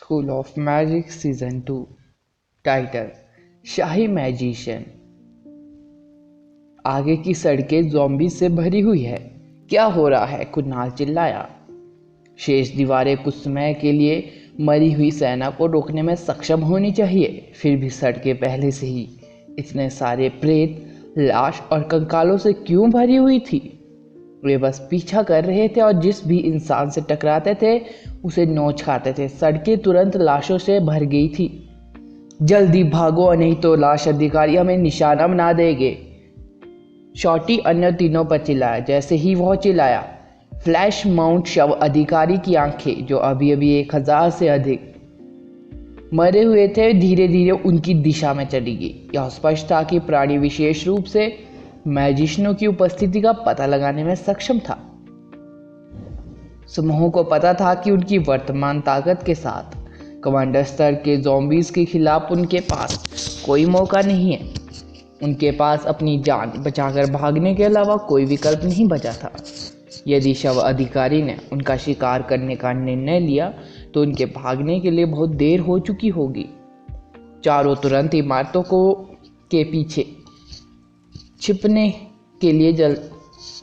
School of magic season 2। Title shahi magician. आगे की सड़कें ज़ॉम्बी से भरी हुई है। क्या हो रहा है? कुणाल चिल्लाया। शेष दीवारें कुछ समय के लिए मरी हुई सेना को रोकने में सक्षम होनी चाहिए, फिर भी सड़कें पहले से ही इतने सारे प्रेत, लाश और कंकालों से क्यों भरी हुई थी? वे बस पीछा कर रहे थे और जिस भी इंसान से टकराते थे उसे नोच खाते थे। सड़कें तुरंत लाशों से भर गई थी। जल्दी भागो, नहीं तो लाश अधिकारी हमें निशाना बना देंगे। शॉटी अन्य तीनों पर चिल्लाया। जैसे ही वह चिल्लाया, फ्लैश माउंट शव अधिकारी की आंखें, जो अभी अभी 1000 से अधिक मरे हुए थे, धीरे धीरे उनकी दिशा में चली गई। यह स्पष्ट था कि प्राणी विशेष रूप से मैजिशियनों की उपस्थिति का पता लगाने में सक्षम था। समूह को पता था कि उनकी वर्तमान ताकत के साथ कमांडर स्तर के ज़ॉम्बीज़ के खिलाफ उनके पास कोई मौका नहीं है। उनके पास अपनी जान बचाकर भागने के अलावा कोई विकल्प नहीं बचा था। यदि शव अधिकारी ने उनका शिकार करने का निर्णय लिया तो उनके भागने के लिए बहुत देर हो चुकी होगी। चारों तुरंत इमारतों के पीछे छिपने के लिए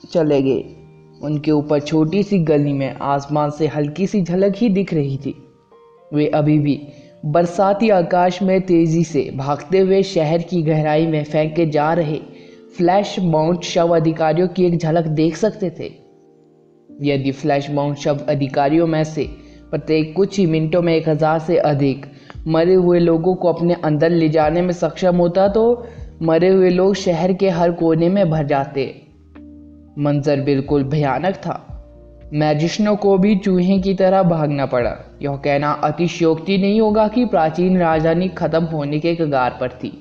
चले गए। उनके ऊपर छोटी सी गली में आसमान से हल्की सी झलक ही दिख रही थी। वे अभी भी बरसाती आकाश में तेजी से भागते हुए शहर की गहराई में फेंके जा रहे फ्लैश माउंट शव अधिकारियों की एक झलक देख सकते थे। यदि फ्लैश माउंट शव अधिकारियों में से प्रत्येक कुछ ही मिनटों में 1000 से अधिक मरे हुए लोगों को अपने अंदर ले जाने में सक्षम होता तो मरे हुए लोग शहर के हर कोने में भर जाते। मंजर बिल्कुल भयानक था। मैजिशियनों को भी चूहे की तरह भागना पड़ा। यह कहना अतिशयोक्ति नहीं होगा कि प्राचीन राजधानी खत्म होने के कगार पर थी।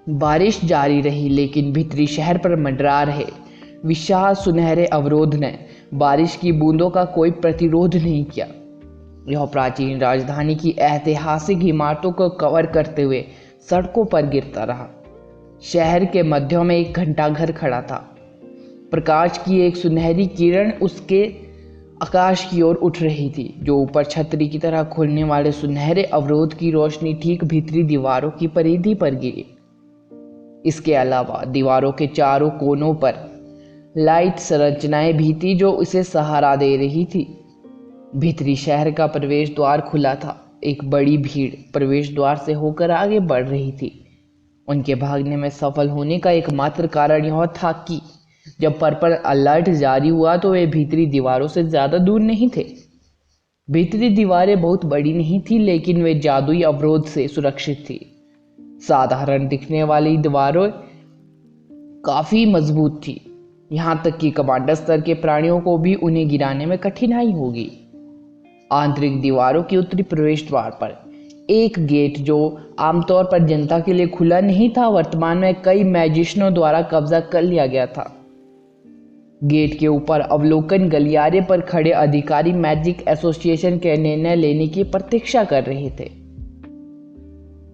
बारिश जारी रही, लेकिन भीतरी शहर पर मंडरा रहे विशाल सुनहरे अवरोध ने बारिश की बूंदों का कोई प्रतिरोध नहीं किया। यह प्राचीन राजधानी की ऐतिहासिक इमारतों को कवर करते हुए सड़कों पर गिरता रहा। शहर के मध्य में एक घंटाघर खड़ा था। प्रकाश की एक सुनहरी किरण उसके आकाश की ओर उठ रही थी, जो ऊपर छतरी की तरह खुलने वाले सुनहरे अवरोध की रोशनी ठीक भीतरी दीवारों की परिधि पर गिरी। इसके अलावा दीवारों के चारों कोनों पर लाइट संरचनाएं भी थी जो उसे सहारा दे रही थी। भीतरी शहर का प्रवेश द्वार खुला था। एक बड़ी भीड़ प्रवेश द्वार से होकर आगे बढ़ रही थी। उनके भागने में सफल होने का एकमात्र कारण यह था कि जब पर्पल अलर्ट जारी हुआ तो वे भीतरी दीवारों से ज़्यादा दूर नहीं थे। भीतरी दीवारें बहुत बड़ी नहीं थी, लेकिन वे जादुई अवरोध से सुरक्षित थी। साधारण दिखने वाली दीवारें काफ़ी मजबूत थी, यहाँ तक कि कमांडर स्तर के प्राणियों को भी उन्हें गिराने में कठिनाई होगी। आंतरिक दीवारों के उत्तरी प्रवेश द्वार पर एक गेट, जो आमतौर पर जनता के लिए खुला नहीं था, वर्तमान में कई मैजिशियनों द्वारा कब्जा कर लिया गया था। गेट के ऊपर अवलोकन गलियारे पर खड़े अधिकारी मैजिक एसोसिएशन के निर्णय लेने की प्रतीक्षा कर रहे थे।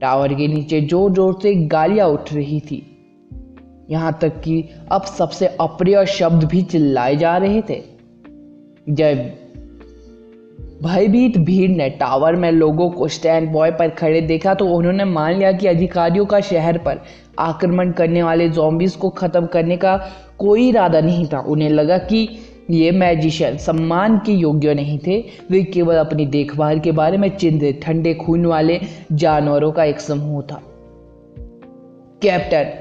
टावर के नीचे जोर जोर से गालियां उठ रही थी, यहाँ तक कि अब सबसे अप्रिय शब्द भी चिल्लाए जा रहे थे। जब भयभीत भीड़ ने टावर में लोगों को स्टैंड बॉय पर खड़े देखा तो उन्होंने मान लिया कि अधिकारियों का शहर पर आक्रमण करने वाले ज़ॉम्बीज़ को खत्म करने का कोई इरादा नहीं था। उन्हें लगा कि ये मैजिशियन सम्मान के योग्य नहीं थे। वे केवल अपनी देखभाल के बारे में चिंतित ठंडे खून वाले जानवरों का एक समूह था। कैप्टन,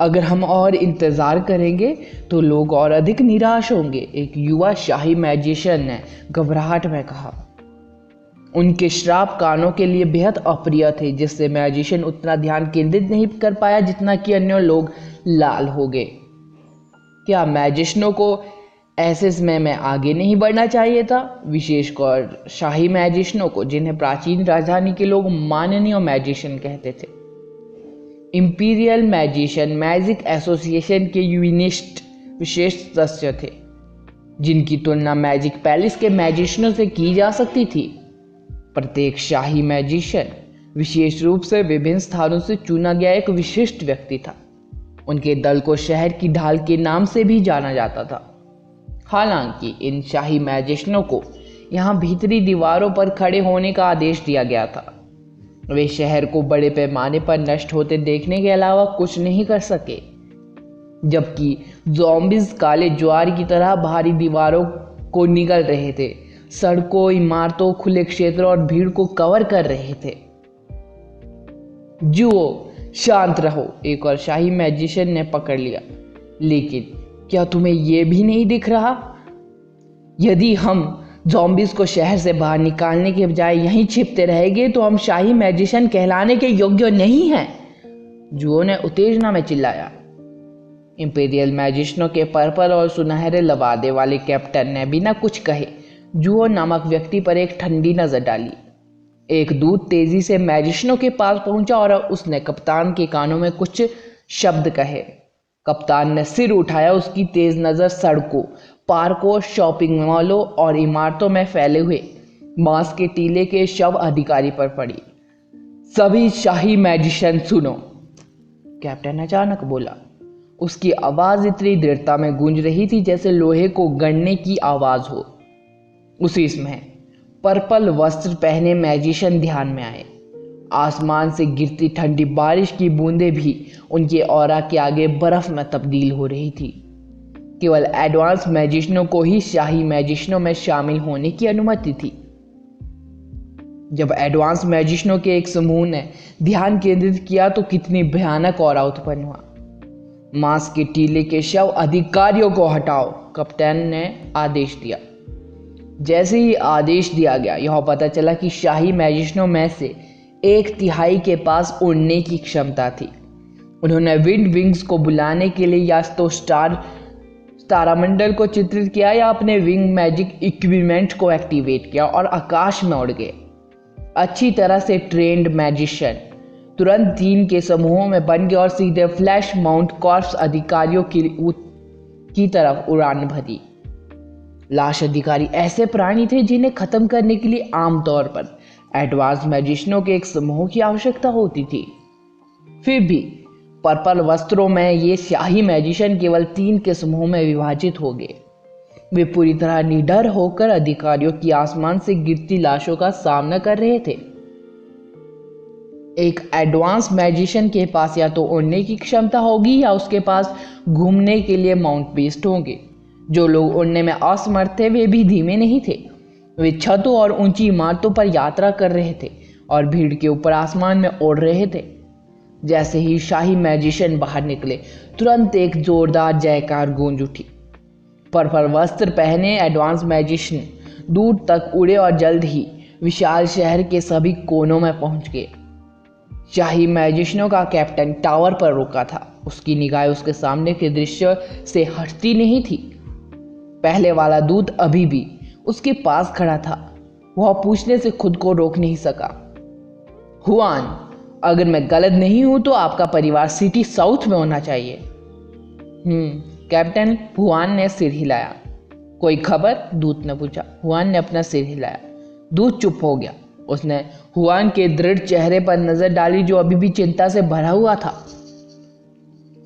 अगर हम और इंतज़ार करेंगे तो लोग और अधिक निराश होंगे, एक युवा शाही मैजिशियन ने घबराहट में कहा। उनके श्राप कानों के लिए बेहद अप्रिय थे, जिससे मैजिशियन उतना ध्यान केंद्रित नहीं कर पाया जितना कि अन्य लोग लाल हो गए। क्या मैजिशियनों को ऐसे समय में आगे नहीं बढ़ना चाहिए था, विशेषकर शाही मैजिशियनों को, जिन्हें प्राचीन राजधानी के लोग माननीय मैजिशियन कहते थे। इंपीरियल मैजिशियन मैजिक एसोसिएशन के यूनिस्ट विशेष सदस्य थे, जिनकी तुलना मैजिक पैलेस के मैजिशियनों से की जा सकती थी। प्रत्येक शाही मैजिशियन विशेष रूप से विभिन्न स्थानों से चुना गया एक विशिष्ट व्यक्ति था। उनके दल को शहर की ढाल के नाम से भी जाना जाता था। हालांकि इन शाही मैजिशियनों को यहाँ भीतरी दीवारों पर खड़े होने का आदेश दिया गया था। वे शहर को बड़े पैमाने पर नष्ट होते देखने के अलावा कुछ नहीं कर सके, जबकि ज़ॉम्बीज़ काले ज्वार की तरह भारी दीवारों को निगल रहे थे, सड़कों, इमारतों, खुले क्षेत्रों और भीड़ को कवर कर रहे थे। जुओ, शांत रहो, एक और शाही मैजिशियन ने पकड़ लिया। लेकिन क्या तुम्हें यह भी नहीं दिख रहा? यदि हम ज़ॉम्बीज़ को शहर से बाहर निकालने के बजाय यहीं छिपते रहेंगे तो हम शाही मैजिशियन कहलाने के योग्य नहीं हैं, जुओ ने उत्तेजना में चिल्लाया। इंपीरियल मैजिशियनों के पर्पल और सुनहरे लबादे वाले कैप्टन ने बिना कुछ कहे जुओ नामक व्यक्ति पर एक ठंडी नजर डाली। एक दूत तेजी से मैजिशियनों के पास पहुंचा और उसने कप्तान के कानों में कुछ शब्द कहे। कप्तान ने सिर उठाया। उसकी तेज नजर सड़कों, पार्कों, शॉपिंग मॉलों और इमारतों में फैले हुए मांस के टीले के शव अधिकारी पर पड़ी। सभी शाही मैजिशियन सुनो, कैप्टन अचानक बोला। उसकी आवाज इतनी दृढ़ता में गूंज रही थी जैसे लोहे को गड़ने की आवाज हो। उसी समय पर्पल वस्त्र पहने मैजिशियन ध्यान में आए। आसमान से गिरती ठंडी बारिश की बूंदें भी उनके ऑरा के आगे बर्फ में तब्दील हो रही थी। केवल एडवांस मैजिशियनों को ही शाही मैजिशियनों में शामिल होने की अनुमति थी। जब एडवांस मैजिशियनों के एक समूह ने ध्यान केंद्रित किया तो कितनी भयानक ऑरा उत्पन्न हुआ। मांस के टीले के शव अधिकारियों को हटाओ, कप्तान ने आदेश दिया। जैसे ही आदेश दिया गया, यह पता चला कि शाही मैजिशियनों में से 1/3 के पास उड़ने की क्षमता थी। उन्होंने विंड विंग्स को बुलाने के लिए या तो तारामंडल को चित्रित किया या अपने विंग मैजिक इक्विपमेंट को एक्टिवेट किया और आकाश में उड़ गए। अच्छी तरह से ट्रेंड मैजिशियन तुरंत 3 के समूहों में बन गए और सीधे फ्लैश माउंट कॉर्प्स अधिकारियों की तरफ उड़ान भरी। लाश अधिकारी ऐसे प्राणी थे जिन्हें खत्म करने के लिए आमतौर पर एडवांस मैजिशियनों के एक समूह की आवश्यकता होती थी। फिर भी पर्पल वस्त्रों में ये शाही मैजिशियन केवल 3 के समूह में विभाजित हो गए। वे पूरी तरह निडर होकर अधिकारियों की आसमान से गिरती लाशों का सामना कर रहे थे। एक एडवांस मैजिशियन के पास या तो उड़ने की क्षमता होगी या उसके पास घूमने के लिए माउंट बेस्ट होंगे। जो लोग उड़ने में असमर्थ थे वे भी धीमे नहीं थे। वे छतों और ऊंची इमारतों पर यात्रा कर रहे थे और भीड़ के ऊपर आसमान में उड़ रहे थे। जैसे ही शाही मैजिशियन बाहर निकले, तुरंत एक जोरदार जयकार गूंज उठी। पर्पल वस्त्र पहने एडवांस मैजिशियन दूर तक उड़े और जल्द ही विशाल शहर के सभी कोनों में पहुंच गए। शाही मैजिशियनों का कैप्टन टावर पर रुका था। उसकी निगाहें उसके सामने के दृश्य से हटती नहीं थी। पहले वाला दूत अभी भी उसके पास खड़ा था। वह पूछने से खुद को रोक नहीं सका। हुआन, अगर मैं गलत नहीं हूं तो आपका परिवार सिटी साउथ में होना चाहिए। कैप्टन, हुआन ने सिर हिलाया। कोई खबर? दूत ने पूछा। हुआन ने अपना सिर हिलाया। दूत चुप हो गया। उसने हुआन के दृढ़ चेहरे पर नजर डाली जो अभी भी चिंता से भरा हुआ था।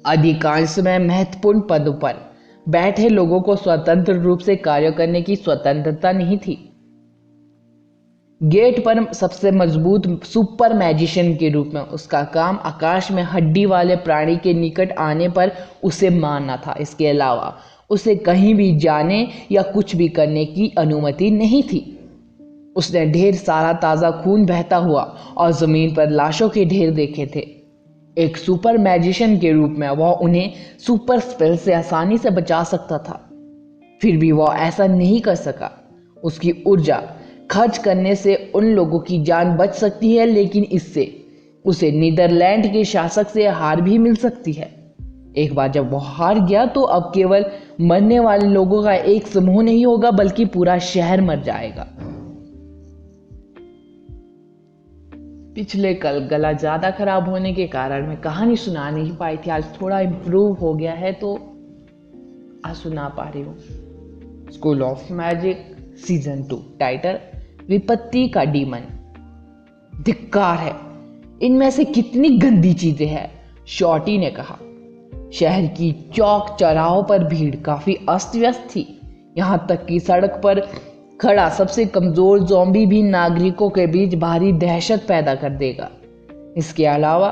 अधिकांश समय महत्वपूर्ण पदों पर बैठे लोगों को स्वतंत्र रूप से कार्य करने की स्वतंत्रता नहीं थी। गेट पर सबसे मजबूत सुपर मैजिशियन के रूप में उसका काम आकाश में हड्डी वाले प्राणी के निकट आने पर उसे मारना था। इसके अलावा उसे कहीं भी जाने या कुछ भी करने की अनुमति नहीं थी। उसने ढेर सारा ताज़ा खून बहता हुआ और ज़मीन पर लाशों के ढेर देखे थे। एक सुपर मैजिशियन के रूप में वह उन्हें सुपर स्पेल से आसानी से बचा सकता था। फिर भी वह ऐसा नहीं कर सका। उसकी ऊर्जा खर्च करने से उन लोगों की जान बच सकती है, लेकिन इससे उसे नीदरलैंड के शासक से हार भी मिल सकती है। एक बार जब वह हार गया तो अब केवल मरने वाले लोगों का एक समूह नहीं होगा बल्कि पूरा शहर मर जाएगा। पिछले कल गला ज़्यादा खराब होने के कारण मैं कहानी सुना नहीं पाई थी। आज थोड़ा इम्प्रूव हो गया है तो आज सुना पा रही हूँ। School of magic season 2, title विपत्ति का डीमन। धिक्कार है, इनमें से कितनी गंदी चीजें हैं, शॉर्टी ने कहा। शहर की चौक चौराहों पर भीड़ काफी अस्त व्यस्त थी। यहाँ तक कि सड़क पर खड़ा सबसे कमजोर ज़ॉम्बी भी नागरिकों के बीच भारी दहशत पैदा कर देगा। इसके अलावा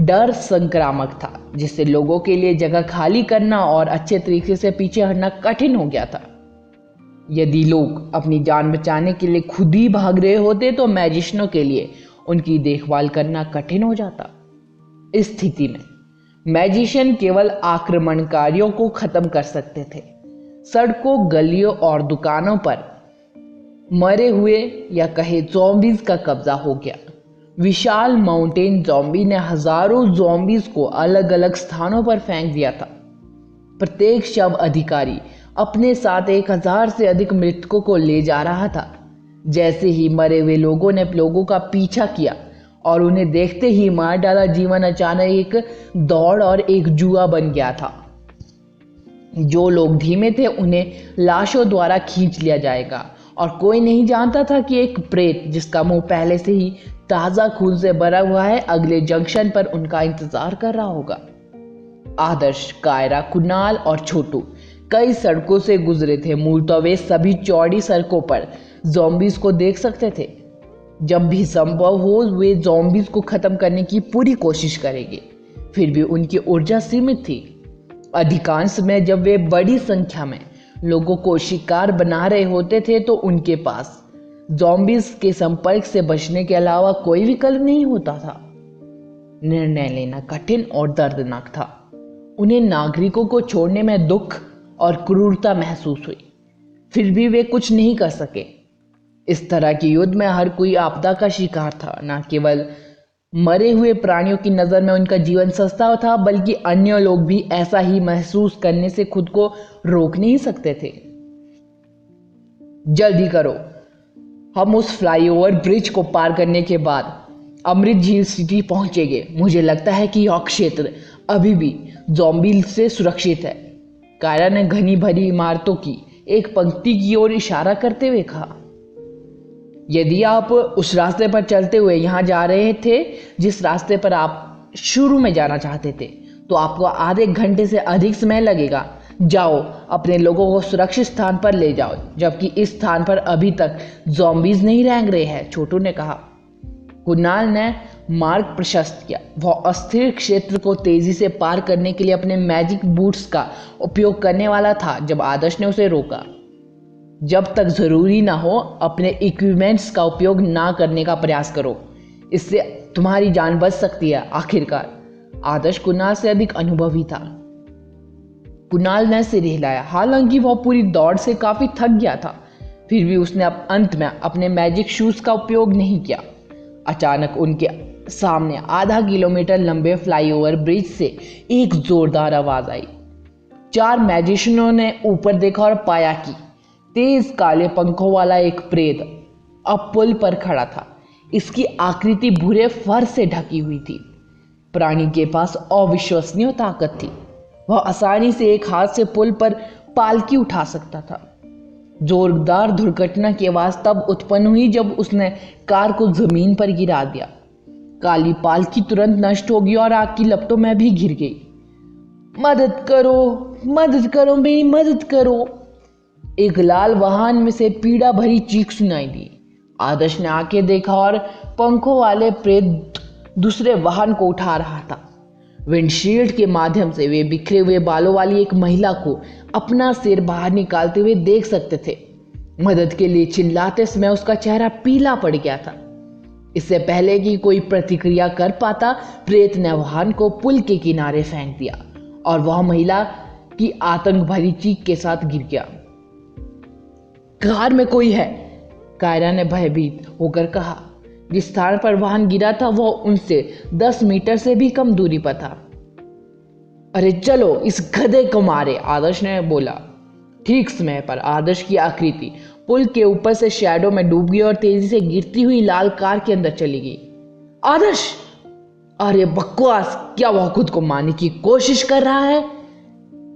डर संक्रामक था, जिससे लोगों के लिए जगह खाली करना और अच्छे तरीके से पीछे हटना कठिन हो गया था। यदि लोग अपनी जान बचाने के लिए खुद ही भाग रहे होते तो मैजिशियनों के लिए उनकी देखभाल करना कठिन हो जाता। इस स्थिति में मैजिशियन केवल आक्रमणकारियों को खत्म कर सकते थे। सड़कों, गलियों और दुकानों पर मरे हुए या कहे ज़ॉम्बीज का कब्जा हो गया। विशाल माउंटेन ज़ॉम्बी ने हजारों ज़ॉम्बीज को अलग अलग स्थानों पर फेंक दिया था। प्रत्येक शव अधिकारी अपने साथ 1000 से अधिक मृतकों को ले जा रहा था। जैसे ही मरे हुए लोगों ने लोगों का पीछा किया और उन्हें देखते ही मार डाला, जीवन अचानक एक दौड़ और एक जुआ बन गया था। जो लोग धीमे थे उन्हें लाशों द्वारा खींच लिया जाएगा और कोई नहीं जानता था कि एक प्रेत जिसका मुंह पहले से ही ताज़ा खून से भरा हुआ है अगले जंक्शन पर उनका इंतजार कर रहा होगा। आदर्श, कायरा, कुणाल और छोटू कई सड़कों से गुजरे थे। मूलतः वे सभी चौड़ी सड़कों पर ज़ॉम्बीज को देख सकते थे। जब भी संभव हो वे ज़ॉम्बीज को खत्म करने की पूरी कोशिश करेंगे। फिर भी उनकी ऊर्जा सीमित थी। अधिकांश समय जब वे बड़ी संख्या में लोगों को शिकार बना रहे होते थे तो उनके पास ज़ॉम्बीज के संपर्क से बचने के अलावा कोई विकल्प नहीं होता था। निर्णय लेना कठिन और दर्दनाक था। उन्हें नागरिकों को छोड़ने में दुख और क्रूरता महसूस हुई, फिर भी वे कुछ नहीं कर सके। इस तरह के युद्ध में हर कोई आपदा का शिकार था। न केवल मरे हुए प्राणियों की नज़र में उनका जीवन सस्ता था, बल्कि अन्य लोग भी ऐसा ही महसूस करने से खुद को रोक नहीं सकते थे। जल्दी करो, हम उस फ्लाईओवर ब्रिज को पार करने के बाद अमृत झील सिटी पहुंचेंगे। मुझे लगता है कि यह क्षेत्र अभी भी ज़ॉम्बी से सुरक्षित है। कायरा ने घनी भरी इमारतों की एक पंक्ति की ओर इशारा करते हुए कहा। यदि आप उस रास्ते पर चलते हुए यहाँ जा रहे थे जिस रास्ते पर आप शुरू में जाना चाहते थे, तो आपको आधे घंटे से अधिक समय लगेगा। जाओ, अपने लोगों को सुरक्षित स्थान पर ले जाओ, जबकि इस स्थान पर अभी तक ज़ॉम्बीज नहीं रेंग रहे हैं, छोटू ने कहा। कुणाल ने मार्ग प्रशस्त किया। वह अस्थिर क्षेत्र को तेजी से पार करने के लिए अपने मैजिक बूट्स का उपयोग करने वाला था जब आदर्श ने उसे रोका। जब तक जरूरी ना हो अपने इक्विपमेंट्स का उपयोग ना करने का प्रयास करो, इससे तुम्हारी जान बच सकती है। आखिरकार आदर्श कुणाल से अधिक अनुभवी था। कुणाल ने सिर हिलाया। हालांकि वह पूरी दौड़ से काफी थक गया था, फिर भी उसने अंत में अपने मैजिक शूज का उपयोग नहीं किया। अचानक उनके सामने आधा किलोमीटर लंबे फ्लाईओवर ब्रिज से एक जोरदार आवाज आई। 4 मैजिशियनों ने ऊपर देखा और पाया कि तेज काले पंखों वाला एक प्रेत अब पुल पर खड़ा था। इसकी आकृति भूरे फर से ढकी हुई थी। प्राणी के पास अविश्वसनीय ताकत थी। वह आसानी से एक हाथ से पुल पर पालकी उठा सकता था। जोरदार दुर्घटना की आवाज तब उत्पन्न हुई जब उसने कार को जमीन पर गिरा दिया। काली पालकी तुरंत नष्ट हो गई और आग की लपटों में भी घिर गई। मदद करो, मदद करो, मेरी मदद करो, एक लाल वाहन में से पीड़ा भरी चीख सुनाई दी। आदर्श ने आके देखा और पंखों वाले प्रेत दूसरे वाहन को उठा रहा था। विंडशील्ड के माध्यम से वे बिखरे हुए बालों वाली एक महिला को अपना सिर बाहर निकालते हुए देख सकते थे। मदद के लिए चिल्लाते समय उसका चेहरा पीला पड़ गया था। इससे पहले कि कोई प्रतिक्रिया कर पाता, प्रेत ने वाहन को पुल के किनारे फेंक दिया और वह महिला की आतंक भरी चीख के साथ गिर गया। कार में कोई है, कायरा ने भयभीत होकर कहा। जिस स्थान पर वाहन गिरा था वह उनसे 10 मीटर से भी कम दूरी पर था। अरे चलो इस गधे को मारे, आदर्श ने बोला। ठीक समय पर आदर्श की आकृति पुल के ऊपर से शैडो में डूब गई और तेजी से गिरती हुई लाल कार के अंदर चली गई। आदर्श! अरे बकवास, क्या वह खुद को मारने की कोशिश कर रहा है?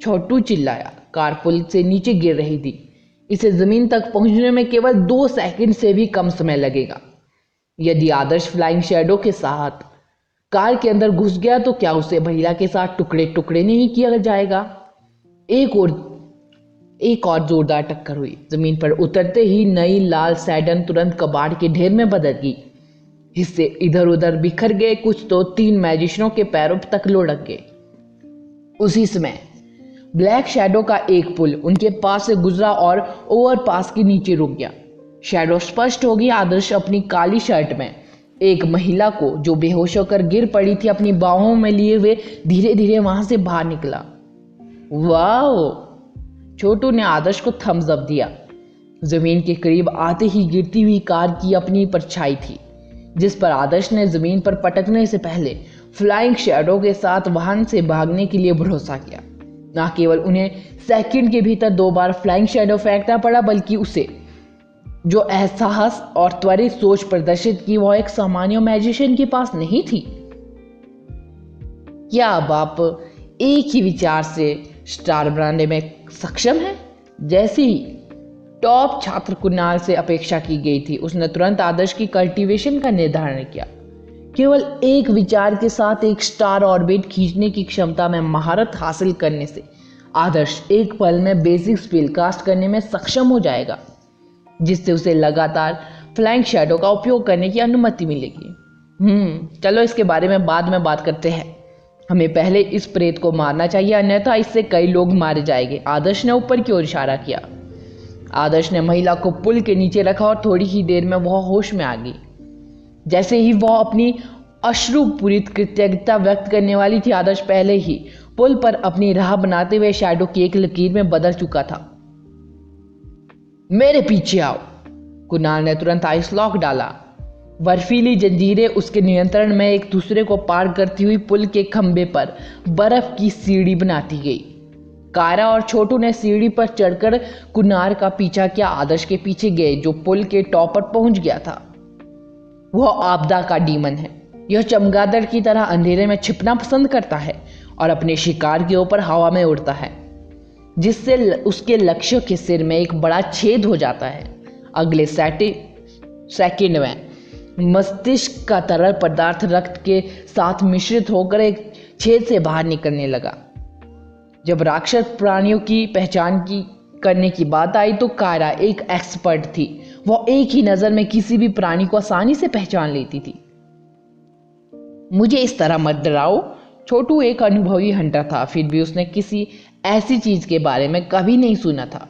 छोटू चिल्लाया। कार पुल से नीचे गिर रही थी। इसे जमीन तक पहुंचने में केवल 2 सेकंड से भी कम समय लगेगा। यदि आदर्श फ्लाइंग शैडो के साथ कार के अंदर घुस गया तो क्या उसे महिला के साथ टुकड़े टुकड़े नहीं किया जाएगा? एक और एक और जोरदार टक्कर हुई। जमीन पर उतरते ही नई लाल सैडन तुरंत कबाड़ के ढेर में बदल गई। हिस्से इधर उधर बिखर गए, कुछ तो 3 मैजिशियनों के पैरों तक लुढ़क गए। उसी समय ब्लैक शैडो का एक पुल उनके पास से गुजरा और ओवरपास के नीचे रुक गया। शैडो स्पष्ट हो गई। आदर्श अपनी काली शर्ट में एक महिला को जो बेहोश होकर गिर पड़ी थी अपनी बाहों में लिए हुए धीरे धीरे वहां से बाहर निकला। वाह! छोटू ने आदर्श को थम्स अप दिया। जमीन के करीब आते ही गिरती हुई कार की अपनी परछाई थी, जिस पर आदर्श ने जमीन पर पटकने से पहले फ्लाइंग शैडो के साथ वाहन से भागने के लिए भरोसा किया। न केवल उन्हें सेकंड के भीतर 2 बार फ्लाइंग शैडो फेंकना पड़ा, बल्कि उसे जो एहसास और त्वरित सोच प्रदर्शित की वह एक सामान्य मैजिशियन के पास नहीं थी। क्या अब आप एक ही विचार से स्टार बनाने में सक्षम है? जैसे ही टॉप छात्र कुणाल से अपेक्षा की गई थी, उसने तुरंत आदर्श की कल्टीवेशन का निर्धारण किया। केवल एक विचार के साथ एक स्टार ऑर्बिट खींचने की क्षमता में महारत हासिल करने से आदर्श एक पल में बेसिक स्पेल कास्ट करने में सक्षम हो जाएगा, जिससे उसे लगातार फ्लाइंग शैडो का उपयोग करने की अनुमति मिलेगी। चलो इसके बारे में बाद में बात करते हैं। हमें पहले इस प्रेत को मारना चाहिए, अन्यथा इससे कई लोग मारे जाएंगे। आदर्श ने ऊपर की ओर इशारा किया। आदर्श ने महिला को पुल के नीचे रखा और थोड़ी ही देर में वह होश में आ गई। जैसे ही वह अपनी अश्रुपूरित कृतज्ञता व्यक्त करने वाली थी, आदर्श पहले ही पुल पर अपनी राह बनाते हुए शैडो की एक लकीर में बदल चुका था। मेरे पीछे आओ। कुणाल ने तुरंत आइस लॉक डाला। बर्फीली जंजीरें उसके नियंत्रण में एक दूसरे को पार करती हुई पुल के खंभे पर बर्फ की सीढ़ी बनाती गई। कायरा और छोटू ने सीढ़ी पर चढ़कर कुणाल का पीछा किया। आदर्श के पीछे गए, जो पुल के टॉप पर पहुंच गया था। वह आपदा का डीमन है। यह चमगादड़ की तरह अंधेरे में छिपना पसंद करता है और अपने शिकार के ऊपर हवा में उड़ता है, जिससे उसके लक्ष्य के सिर में एक बड़ा छेद हो जाता है। अगले सेकंड में मस्तिष्क का तरल पदार्थ रक्त के साथ मिश्रित होकर एक छेद से बाहर निकलने लगा। जब राक्षस प्राणियों की पहचान करने की बात आई तो कायरा एक एक्सपर्ट थी। वह एक ही नजर में किसी भी प्राणी को आसानी से पहचान लेती थी। मुझे इस तरह मत डराओ। छोटू एक अनुभवी हंटर था, फिर भी उसने किसी ऐसी चीज के बारे में कभी नहीं सुना था।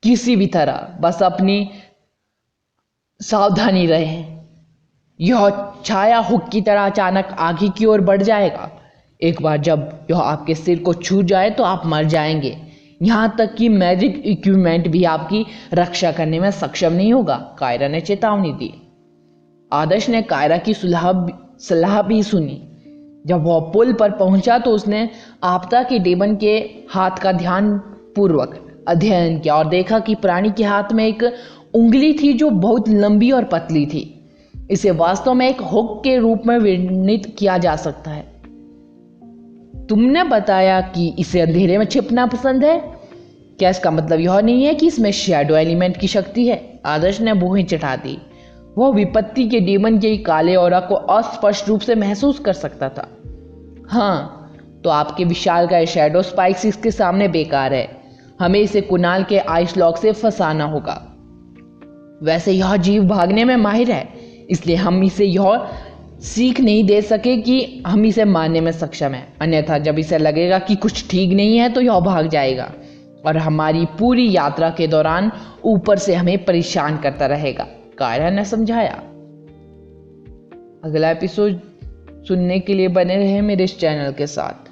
किसी भी तरह बस अपनी सावधानी रहे। यह छाया हुक की तरह अचानक आगे की ओर बढ़ जाएगा। एक बार जब यह आपके सिर को छू जाए तो आप मर जाएंगे। यहाँ तक कि मैजिक इक्विपमेंट भी आपकी रक्षा करने में सक्षम नहीं होगा, कायरा ने चेतावनी दी। आदर्श ने कायरा की सलाह भी सुनी। जब वह पुल पर पहुंचा तो उसने आपदा के डेमन के हाथ का ध्यान पूर्वक अध्ययन किया और देखा कि प्राणी के हाथ में एक उंगली थी जो बहुत लंबी और पतली थी। इसे वास्तव में एक हुक के रूप में वर्णित किया जा सकता है। तुमने बताया कि इसे अंधेरे में छिपना पसंद है। क्या इसका मतलब यह नहीं है कि इसमें शैडो एलिमेंट की शक्ति है? आदर्श ने भुहें चढ़ा दी। वह विपत्ति के डेमन के काले ऑरा को अस्पष्ट रूप से महसूस कर सकता था। हाँ, तो आपके विशालकाय शैडो स्पाइक्स इसके सामने बेकार है। हमें इसे कुणाल के आइस लॉक से फंसाना होगा। वैसे यह जीव भागने में माहिर है, इसलिए हम इसे यह सीख नहीं दे सके कि हम इसे मारने में सक्षम है। अन्यथा जब इसे लगेगा कि कुछ ठीक नहीं है तो यह भाग जाएगा और हमारी पूरी यात्रा के दौरान ऊपर से हमें परेशान करता रहेगा, कायरा ने समझाया। अगला एपिसोड सुनने के लिए बने रहे मेरे इस चैनल के साथ।